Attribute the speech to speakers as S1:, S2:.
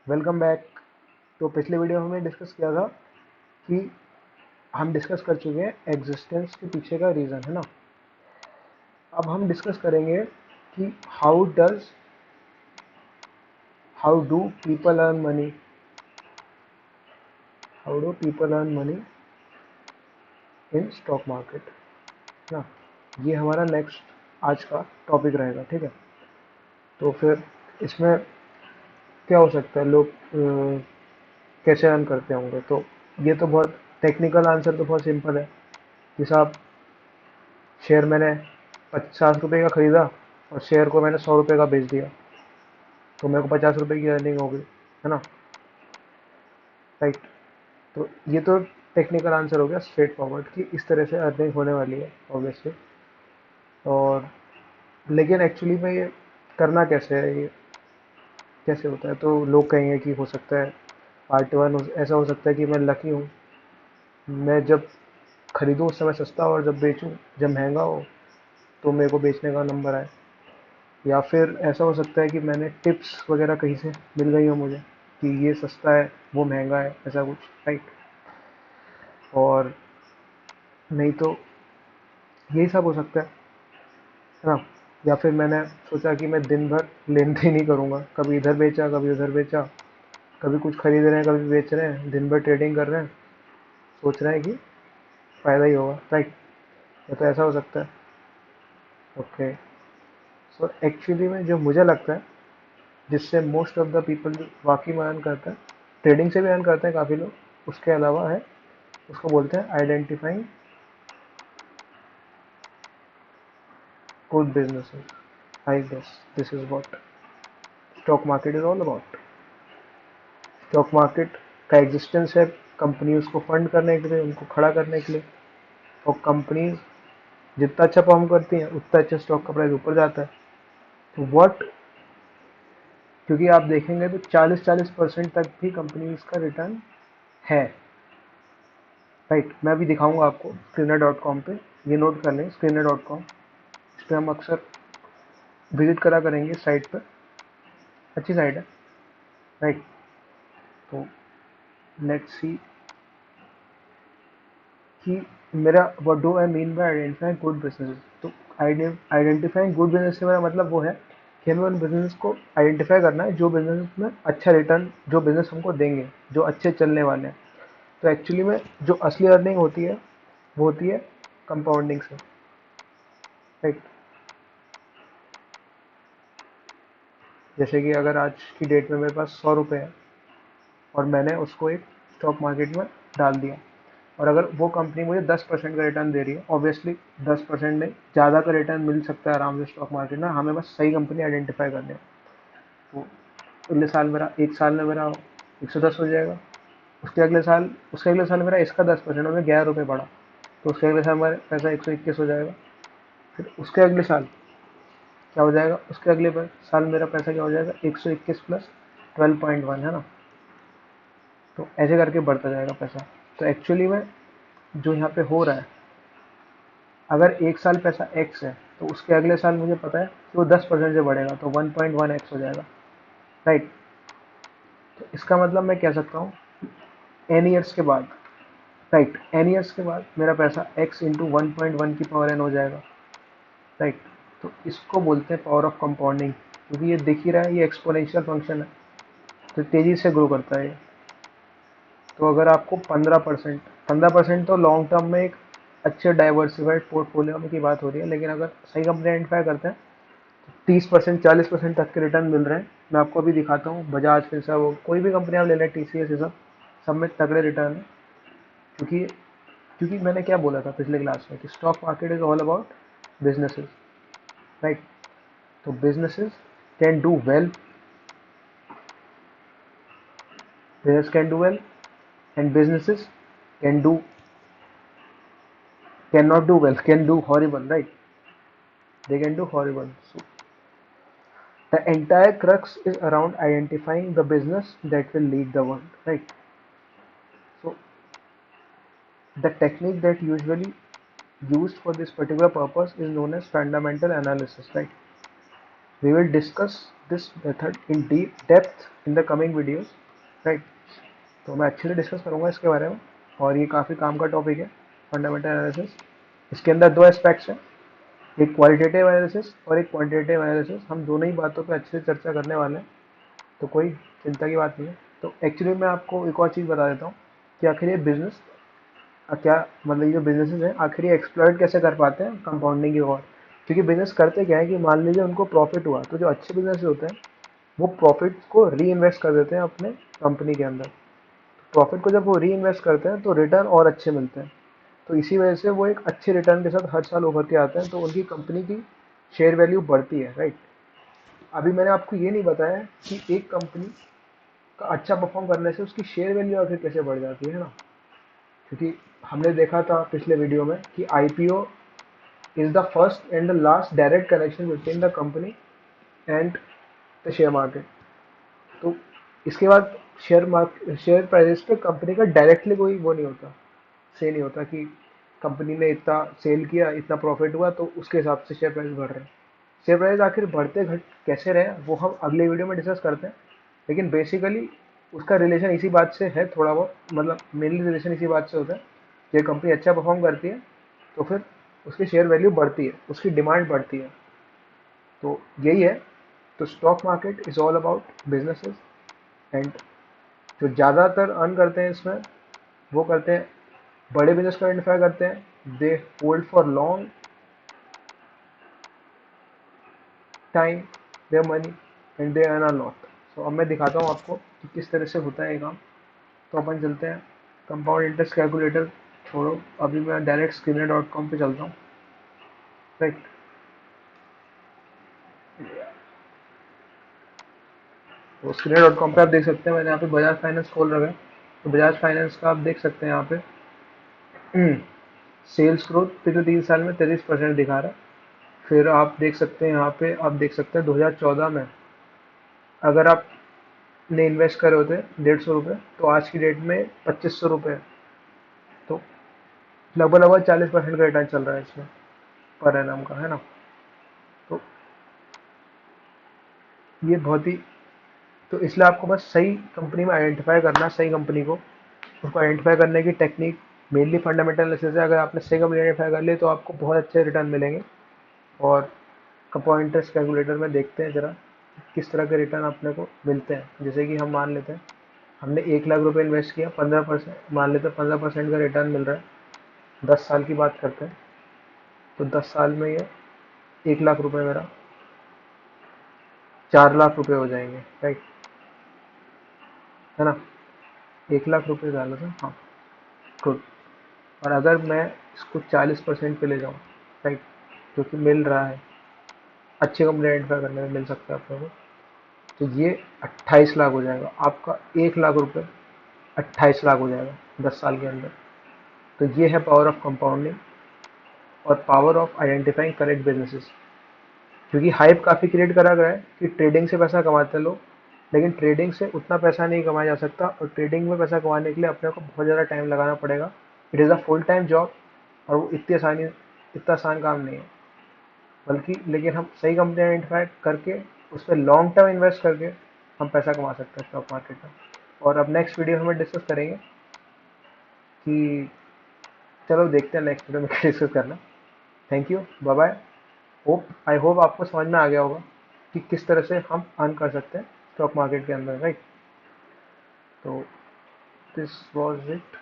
S1: Welcome back. तो पिछले video में हमने डिस्कस किया था कि हम डिस्कस कर चुके हैं एग्जिस्टेंस के पीछे का रीज़न, है ना। अब हम डिस्कस करेंगे कि how do people earn money, how do people earn money in stock market, है ना। ये हमारा नेक्स्ट आज का टॉपिक रहेगा, ठीक है। तो फिर इसमें क्या हो सकता है, लोग कैसे अर्न करते होंगे। तो ये तो बहुत टेक्निकल आंसर तो बहुत सिंपल है कि साहब, शेयर मैंने 50 रुपये का ख़रीदा और शेयर को मैंने 100 रुपये का बेच दिया, तो मेरे को 50 रुपये की अर्निंग हो गई, है ना। राइट। तो ये तो टेक्निकल आंसर हो गया स्ट्रेट फॉरवर्ड कि इस तरह से अर्निंग होने वाली है ऑब्वियसली। और लेकिन एक्चुअली में ये करना कैसे है, ये कैसे होता है। तो लोग कहेंगे कि हो सकता है पार्ट वन ऐसा हो सकता है कि मैं लकी हूँ, मैं जब खरीदूँ उस समय सस्ता और जब बेचूँ जब महंगा हो तो मेरे को बेचने का नंबर आए। या फिर ऐसा हो सकता है कि मैंने टिप्स वगैरह कहीं से मिल गई हो मुझे कि ये सस्ता है वो महंगा है, ऐसा कुछ। राइट। और नहीं तो यही सब हो सकता है ना। या फिर मैंने सोचा कि मैं दिन भर लेन देन ही करूँगा, कभी इधर बेचा कभी उधर बेचा, कभी कुछ खरीद रहे हैं कभी बेच रहे हैं, दिन भर ट्रेडिंग कर रहे हैं, सोच रहे हैं कि फ़ायदा ही होगा। राइट। या तो ऐसा हो सकता है। ओके। सो एक्चुअली में जो मुझे लगता है जिससे मोस्ट ऑफ द पीपल वाकई में अर्न करता है, ट्रेडिंग से भी अर्न करते हैं काफ़ी लोग, उसके अलावा है, उसको बोलते हैं identifying good businesses. I guess this is what stock market is all about. Stock market का एग्जिस्टेंस है कंपनीज को फंड करने के लिए, उनको खड़ा करने के लिए। और कंपनीज जितना अच्छा परफॉर्म करती हैं उतना अच्छा स्टॉक का प्राइस ऊपर जाता है। तो व्हाट, क्योंकि आप देखेंगे तो 40-40% तक भी कंपनीज का रिटर्न है। राइट। मैं अभी दिखाऊंगा आपको स्क्रीनर.com पे, ये नोट कर लें स्क्रीनर.com। इस पर हम अक्सर विजिट करा करेंगे, साइट पर अच्छी साइट है। राइट। तो लेट्स सी कि मेरा what do I mean by identifying good business. तो आइडेंटिफाइंग गुड बिजनेस से मेरा मतलब वो है कि हमें उन बिजनेस को आइडेंटिफाई करना है जो बिजनेस में अच्छा रिटर्न, जो बिजनेस हमको देंगे, जो अच्छे चलने वाले हैं। तो एक्चुअली में जो असली अर्निंग होती है वो होती है कंपाउंडिंग से। राइट। जैसे कि अगर आज की डेट में मेरे पास 100 रुपये है और मैंने उसको एक स्टॉक मार्केट में डाल दिया, और अगर वो कंपनी मुझे 10% का रिटर्न दे रही है, ऑब्वियसली 10% नहीं, ज़्यादा का रिटर्न मिल सकता है आराम से स्टॉक मार्केट में, हमें बस सही कंपनी आइडेंटिफाई करनी है। तो अगले साल मेरा, एक साल में मेरा 110 हो जाएगा। उसके अगले साल मेरा इसका 10% हो गया, 11 रुपये बढ़ा, तो उसके अगले साल मेरा पैसा 121 हो जाएगा। फिर उसके अगले साल क्या हो जाएगा, उसके अगले साल मेरा पैसा क्या हो जाएगा, 121 प्लस 12.1, है ना। तो ऐसे करके बढ़ता जाएगा पैसा। तो एक्चुअली में जो यहाँ पे हो रहा है, अगर एक साल पैसा एक्स है तो उसके अगले साल मुझे पता है कि वो 10% से बढ़ेगा, तो 1.1x हो जाएगा। राइट। तो इसका मतलब मैं कह सकता हूँ एन ईयर्स के बाद, राइट, एन ईयर्स के बाद मेरा पैसा x इंटू 1.1 की पावर n हो जाएगा। राइट। तो इसको बोलते हैं पावर ऑफ कंपाउंडिंग, क्योंकि ये दिख ही रहा है, ये एक्सपोनेंशियल फंक्शन है, तो तेज़ी से ग्रो करता है ये। तो अगर आपको 15% तो लॉन्ग टर्म में एक अच्छे डाइवर्सिफाइड पोर्टफोलियो में की बात हो रही है, लेकिन अगर सही कंपनी आइडेंटिफाई करते हैं 30% 40% तक के रिटर्न मिल रहे हैं। मैं आपको अभी दिखाता हूँ, बजाज फिंसर्व, कोई भी कंपनी आप ले लें, TCS, ये सब में तगड़े रिटर्न है। क्योंकि क्योंकि मैंने क्या बोला था पिछले क्लास में कि stock market is all about businesses. Right. तो businesses can do well, business can do well, and businesses can do, can not do well, can do horrible. Right. They can do horrible. So the entire crux is around identifying the business that will lead the world, right? So the technique that usually used for this particular purpose is known as fundamental analysis, right? We will discuss this method in deep depth in the coming videos. Right. तो मैं अच्छे से discuss करूँगा इसके बारे में, और ये काफ़ी काम का टॉपिक है, फंडामेंटल एनालिसिस। इसके अंदर दो एस्पेक्ट्स हैं, एक क्वालिटेटिव एनालिसिस और एक क्वांटिटेटिव एनालिसिस। हम दोनों ही बातों पे अच्छे से चर्चा करने वाले हैं, तो कोई चिंता की बात नहीं है। तो एक्चुअली मैं आपको एक और चीज़ बता देता हूँ कि आखिर ये बिजनेस क्या, मतलब ये जो बिजनेसेस हैं आखिर ये एक्सप्लॉइट कैसे कर पाते हैं कंपाउंडिंग की ओर। क्योंकि बिजनेस करते क्या है कि मान लीजिए उनको प्रॉफिट हुआ, तो जो अच्छे बिजनेस होते हैं वो प्रॉफिट को री इन्वेस्ट कर देते हैं अपने कंपनी के अंदर। प्रॉफिट को जब वो री इन्वेस्ट करते हैं तो रिटर्न और अच्छे मिलते हैं। तो इसी वजह से वो एक अच्छे रिटर्न के साथ हर साल उभर के आते हैं, तो उनकी कंपनी की शेयर वैल्यू बढ़ती है, राइट। अभी मैंने आपको ये नहीं बताया कि एक कंपनी का अच्छा परफॉर्म करने से उसकी शेयर वैल्यू आखिर कैसे बढ़ जाती है ना। क्योंकि हमने देखा था पिछले वीडियो में कि IPO is the first and the last direct connection between the company and the share market. तो इसके बाद शेयर प्राइस पे कंपनी का डायरेक्टली कोई वो नहीं होता, से नहीं होता कि कंपनी ने इतना सेल किया, इतना प्रॉफिट हुआ, तो उसके हिसाब से शेयर प्राइस बढ़ रहे हैं। शेयर प्राइस आखिर बढ़ते घट कैसे रहे वो हम अगले वीडियो में डिस्कस करते हैं। लेकिन बेसिकली उसका रिलेशन इसी बात से है, थोड़ा बहुत, मतलब मेनली रिलेशन इसी बात से होता है कि ये कंपनी अच्छा परफॉर्म करती है तो फिर उसकी शेयर वैल्यू बढ़ती है, उसकी डिमांड बढ़ती है। तो यही है। तो stock market is all about businesses, and जो ज़्यादातर अर्न करते हैं इसमें वो करते हैं, बड़े बिजनेस को आइडेंटिफाई करते हैं, they hold for long time their money and they earn a lot. So अब मैं दिखाता हूँ आपको कि किस तरह से होता है ये काम। तो अपन चलते हैं कंपाउंड इंटरेस्ट कैलकुलेटर, छोड़ो, अभी मैं डायरेक्ट स्क्रीनर.com पे चलता हूँ, राइट। तो स्क्रीनर.com पे आप देख सकते हैं मैंने यहाँ पे बजाज फाइनेंस खोल रखा है। तो बजाज फाइनेंस का आप देख सकते हैं यहाँ पे सेल्स ग्रोथ पिछले 3 साल में 33% दिखा रहा है। फिर आप देख सकते हैं यहाँ पे, आप देख सकते हैं 2014 में अगर आपने इन्वेस्ट करे होते 150 रुपये, तो आज की डेट में 2500 रुपये। तो लगभग लगभग 40% का रिटर्न चल रहा है इसमें पर एनम का, है ना। तो ये बहुत ही, तो इसलिए आपको बस सही कंपनी में आइडेंटिफाई करना, सही कंपनी को, उसको आइडेंटिफाई करने की टेक्निक मेनली फंडामेंटल एनालिसिस है। अगर आपने सही कंपनी आइडेंटिफाई कर ली तो आपको बहुत अच्छे रिटर्न मिलेंगे। और कंपाउंड इंटरेस्ट कैलकुलेटर में देखते हैं जरा किस तरह के रिटर्न अपने को मिलते हैं। जैसे कि हम मान लेते हैं हमने 1 लाख रुपए इन्वेस्ट किया, 15%, मान लेते हैं 15% का रिटर्न मिल रहा है। 10 साल की बात करते हैं, तो 10 साल में ये 1 लाख रुपए मेरा 4 लाख रुपए हो जाएंगे, राइट, है ना। 1 लाख रुपए डालो था, हाँ, गुड। और अगर मैं इसको 40% पे ले जाऊँ, राइट, जो कि मिल रहा है, अच्छे कंपनी आइडेंटिफाई करने में मिल सकता है अपने को, तो ये 28 लाख हो जाएगा। आपका 1 लाख रुपए 28 लाख हो जाएगा 10 साल के अंदर। तो ये है पावर ऑफ कंपाउंडिंग और power of identifying correct businesses. क्योंकि हाइप काफ़ी क्रिएट करा गया है कि ट्रेडिंग से पैसा कमाते हैं लोग, लेकिन ट्रेडिंग से उतना पैसा नहीं कमाया जा सकता, और ट्रेडिंग में पैसा कमाने के लिए अपने को बहुत ज़्यादा टाइम लगाना पड़ेगा। It is a full time job, और वो इतना आसान काम नहीं है। बल्कि लेकिन हम सही कंपनी आइडेंटिफाई करके उस पर लॉन्ग टर्म इन्वेस्ट करके हम पैसा कमा सकते हैं स्टॉक मार्केट में। और अब नेक्स्ट वीडियो में हम डिस्कस करेंगे कि, चलो देखते हैं नेक्स्ट वीडियो में क्या डिस्कस करना। Thank you, bye bye. Hope I hope आपको समझ में आ गया होगा कि किस तरह से हम अर्न कर सकते हैं स्टॉक मार्केट के अंदर, राइट। तो दिस वॉज इट।